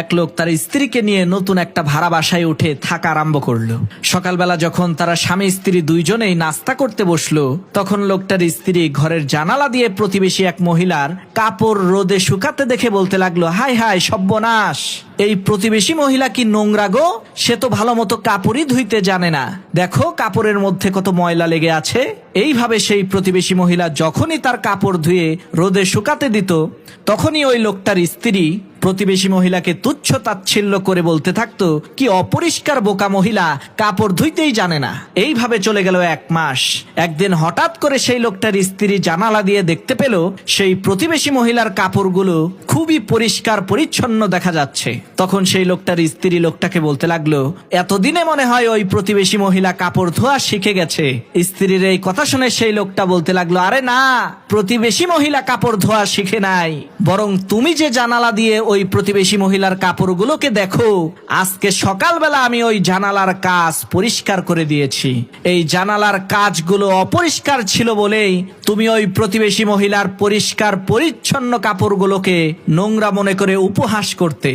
এক লোক তার স্ত্রীকে নিয়ে নতুন একটা ভাড়া বাসায় উঠে থাকা আরম্ভ করলো। সকালবেলা যখন তারা স্বামী স্ত্রী দুইজনেই নাস্তা করতে বসলো, তখন লোকটার স্ত্রী ঘরের জানালা দিয়ে প্রতিবেশী এক মহিলার কাপড় রোদে শুকাতে দেখে বলতে লাগলো, হাই হাই সর্বনাশ, এই প্রতিবেশী মহিলা কি নোংরা গো, সে তো ভালো মতো কাপড়ই ধুইতে জানে না, দেখো কাপড়ের মধ্যে কত ময়লা লেগে আছে। এইভাবে সেই প্রতিবেশী মহিলা যখনই তার কাপড় ধুয়ে রোদে শুকাতে দিত, তখনই ওই লোকটার স্ত্রী প্রতিবেশী মহিলাকে তুচ্ছ তাচ্ছিল্য করে বলতে থাকতো, কি অপরিষ্কার বোকা মহিলা, কাপড় ধুইতেই জানে না। এইভাবে চলে গেল 1 মাস। একদিন হঠাৎ করে সেই লোকটার স্ত্রী জানালা দিয়ে দেখতে পেল সেই প্রতিবেশী মহিলার কাপড়গুলো খুবই পরিষ্কার পরিচ্ছন্ন দেখা যাচ্ছে। তখন সেই লোকটার স্ত্রী লোকটাকে বলতে লাগলো, এতদিনে মনে হয় ওই প্রতিবেশী মহিলা কাপড় ধোয়া শিখে গেছে। স্ত্রীর এই কথা শুনে সেই লোকটা বলতে লাগলো, আরে না, প্রতিবেশী মহিলা কাপড় ধোয়া শিখে নাই, বরং তুমি যে জানালা দিয়ে ওই প্রতিবেশী মহিলার কাপড়গুলোকে দেখো, আজকে সকালবেলা আমি ওই জানালার কাজ পরিষ্কার করে দিয়েছি। এই জানালার কাজগুলো অপরিষ্কার ছিল বলেই তুমি ওই প্রতিবেশী মহিলার পরিষ্কার পরিচ্ছন্ন কাপড়গুলোকে নোংরা মনে করে উপহাস করতে।